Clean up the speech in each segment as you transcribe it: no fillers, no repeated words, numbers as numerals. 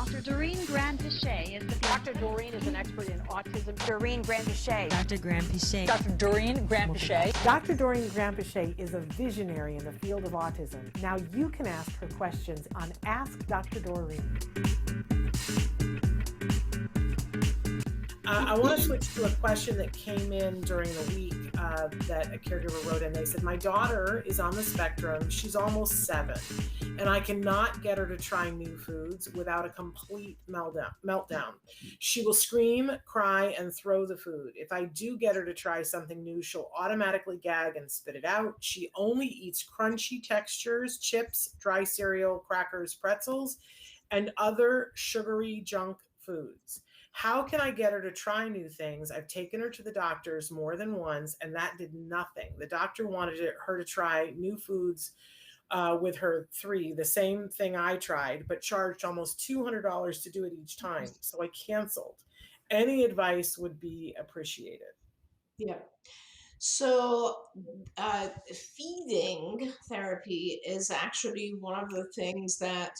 Dr. Doreen Grand-Pichet is the Dr. Doreen is an expert in autism. Doreen Grand-Pichet. Dr. Grand-Pichet. Dr. Doreen Grand-Pichet. Dr. Doreen Grand-Pichet is a visionary in the field of autism. Now you can ask her questions on Ask Dr. Doreen. I want to switch to a question that came in during the week that a caregiver wrote in. They said, my daughter is on the spectrum. She's almost 7, and I cannot get her to try new foods without a complete meltdown. She will scream, cry, and throw the food. If I do get her to try something new, she'll automatically gag and spit it out. She only eats crunchy textures, chips, dry cereal, crackers, pretzels, and other sugary junk foods. How can I get her to try new things? I've taken her to the doctors more than once, and that did nothing. The doctor wanted her to try new foods with her 3, the same thing I tried, but charged almost $200 to do it each time. So I canceled. Any advice would be appreciated. Yeah. So feeding therapy is actually one of the things that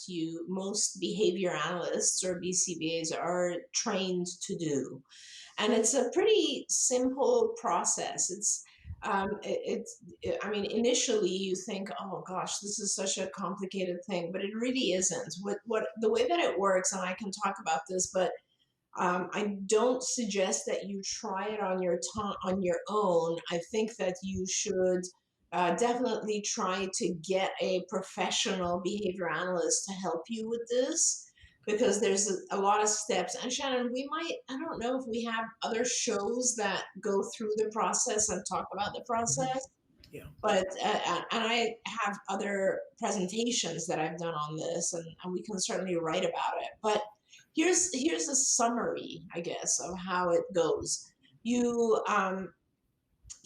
most behavior analysts or BCBAs are trained to do. And it's a pretty simple process. Initially you think, oh gosh, this is such a complicated thing, but it really isn't. The way that it works, and I can talk about this, but I don't suggest that you try it on your own. I think that you should definitely try to get a professional behavior analyst to help you with this, because there's a lot of steps. And Shannon, I don't know if we have other shows that go through the process and talk about the process. Yeah. But, and I have other presentations that I've done on this, and we can certainly write about it. But here's a summary, I guess, of how it goes. You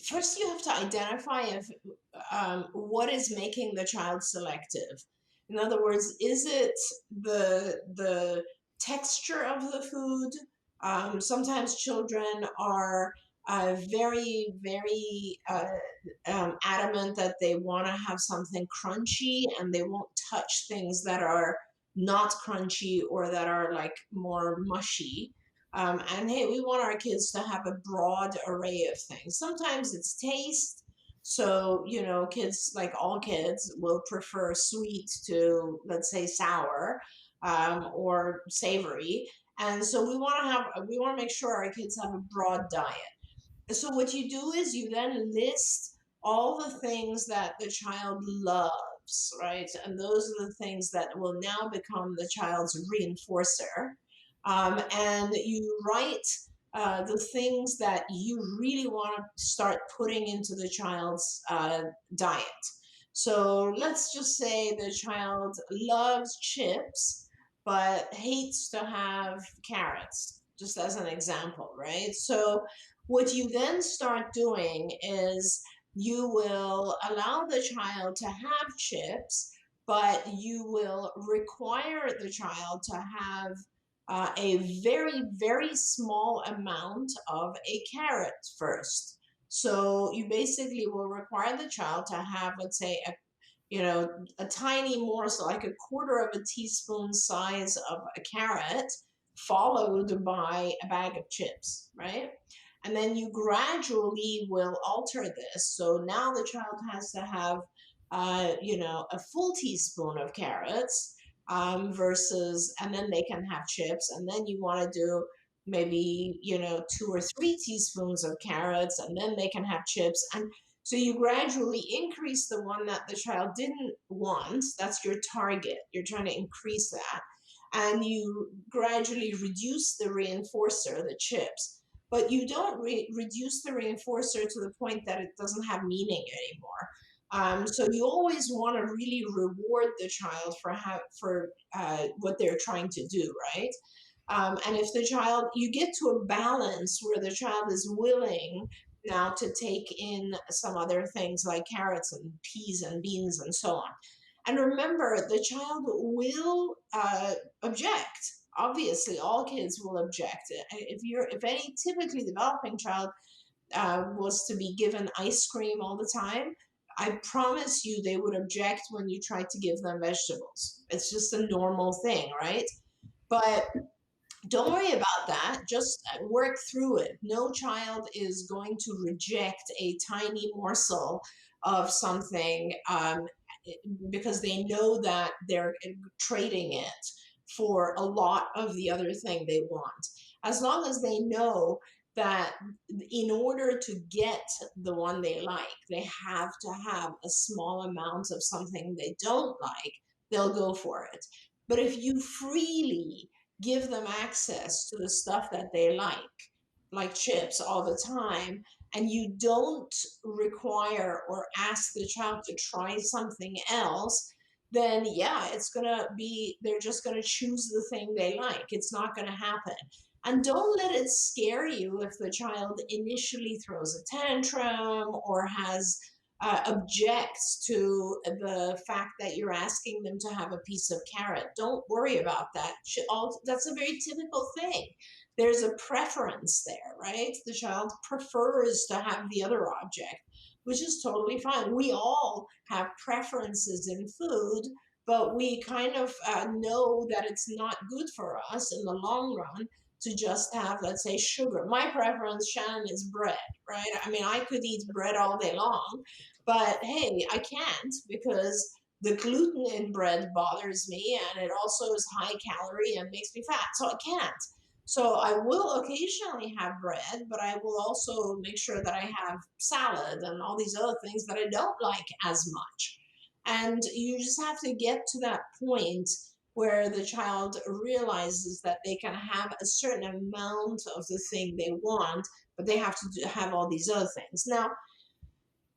first you have to identify what is making the child selective. In other words, is it the texture of the food? Sometimes children are very, very adamant that they want to have something crunchy, and they won't touch things that are not crunchy or that are like more mushy. And hey, we want our kids to have a broad array of things. Sometimes it's taste. So, kids, like all kids, will prefer sweet to, let's say, sour or savory. And so we want to make sure our kids have a broad diet. So what you do is you then list all the things that the child loves, right? And those are the things that will now become the child's reinforcer. And you write the things that you really want to start putting into the child's diet. So let's just say the child loves chips, but hates to have carrots, just as an example, right? So what you then start doing is you will allow the child to have chips, but you will require the child to have a very, very small amount of a carrot first. So you basically will require the child to have, let's say, a tiny morsel, like a quarter of a teaspoon size of a carrot, followed by a bag of chips, right? And then you gradually will alter this. So now the child has to have, a full teaspoon of carrots versus, and then they can have chips. And then you want to do maybe, 2 or 3 teaspoons of carrots, and then they can have chips. And so you gradually increase the one that the child didn't want. That's your target. You're trying to increase that. And you gradually reduce the reinforcer, the chips. But you don't reduce the reinforcer to the point that it doesn't have meaning anymore. So you always want to really reward the child for what they're trying to do, right? And if you get to a balance where the child is willing now to take in some other things like carrots and peas and beans and so on. And remember, the child will object. Obviously, all kids will object. If any typically developing child was to be given ice cream all the time, I promise you they would object when you try to give them vegetables. It's just a normal thing, right? But don't worry about that. Just work through it. No child is going to reject a tiny morsel of something because they know that they're trading it for a lot of the other thing they want. As long as they know that in order to get the one they like, they have to have a small amount of something they don't like, they'll go for it. But if you freely give them access to the stuff that they like chips all the time, and you don't require or ask the child to try something else, then yeah, it's gonna be, they're just gonna choose the thing they like. It's not gonna happen. And don't let it scare you if the child initially throws a tantrum or has objects to the fact that you're asking them to have a piece of carrot. Don't worry about that. That's a very typical thing. There's a preference there, right? The child prefers to have the other object, which is totally fine. We all have preferences in food, but we kind of know that it's not good for us in the long run to just have, let's say, sugar. My preference, Shannon, is bread, right? I mean, I could eat bread all day long, but hey, I can't because the gluten in bread bothers me, and it also is high calorie and makes me fat, so I can't. So I will occasionally have bread, but I will also make sure that I have salad and all these other things that I don't like as much. And you just have to get to that point where the child realizes that they can have a certain amount of the thing they want, but they have to have all these other things. Now,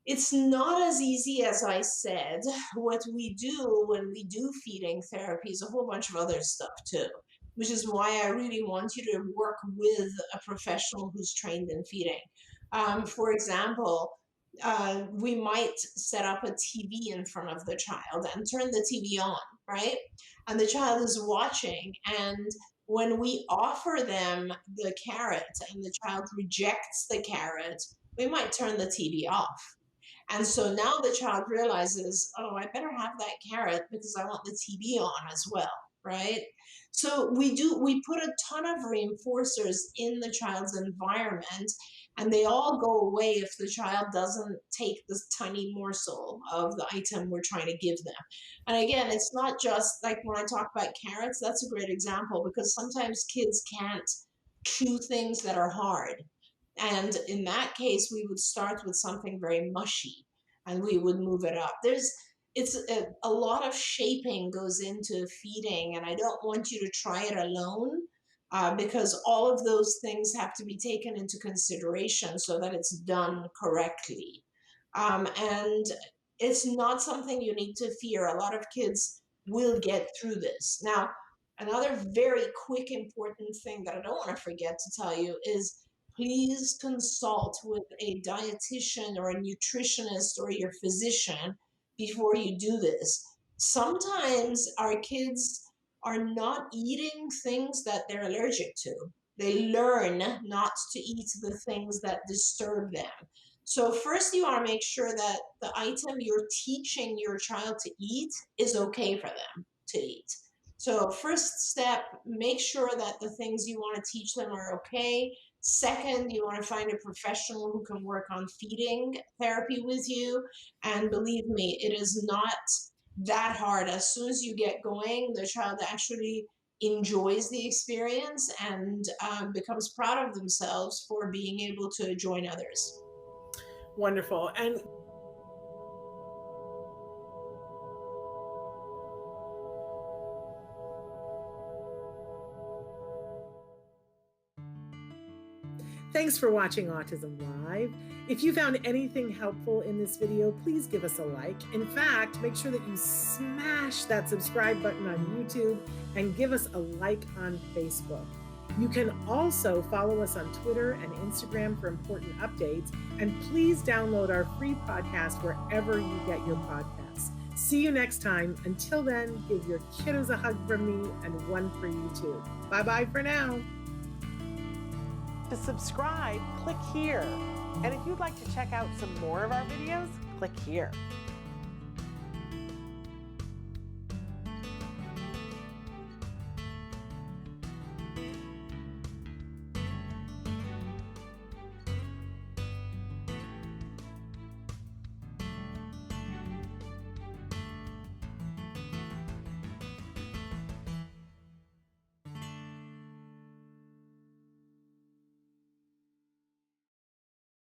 it's not as easy as I said. What we do when we do feeding therapy is a whole bunch of other stuff too, which is why I really want you to work with a professional who's trained in feeding. For example, we might set up a TV in front of the child and turn the TV on, right? And the child is watching. And when we offer them the carrot and the child rejects the carrot, we might turn the TV off. And so now the child realizes, oh, I better have that carrot because I want the TV on as well, right? So we put a ton of reinforcers in the child's environment, and they all go away if the child doesn't take this tiny morsel of the item we're trying to give them. And again, it's not just like when I talk about carrots, that's a great example because sometimes kids can't chew things that are hard. And in that case, we would start with something very mushy and we would move it up. It's a lot of shaping goes into feeding, and I don't want you to try it alone because all of those things have to be taken into consideration so that it's done correctly. And it's not something you need to fear. A lot of kids will get through this. Now, another very quick, important thing that I don't want to forget to tell you is please consult with a dietitian or a nutritionist or your physician before you do this. Sometimes our kids are not eating things that they're allergic to. They learn not to eat the things that disturb them. So first you want to make sure that the item you're teaching your child to eat is okay for them to eat. So first step, make sure that the things you want to teach them are okay. Second, you want to find a professional who can work on feeding therapy with you. And believe me, it is not that hard. As soon as you get going, the child actually enjoys the experience and becomes proud of themselves for being able to join others. Wonderful. And thanks for watching Autism Live. If you found anything helpful in this video, please give us a like. In fact, make sure that you smash that subscribe button on YouTube and give us a like on Facebook. You can also follow us on Twitter and Instagram for important updates. And please download our free podcast wherever you get your podcasts. See you next time. Until then, give your kiddos a hug from me and one for you too. Bye-bye for now. To subscribe, click here. And if you'd like to check out some more of our videos, click here.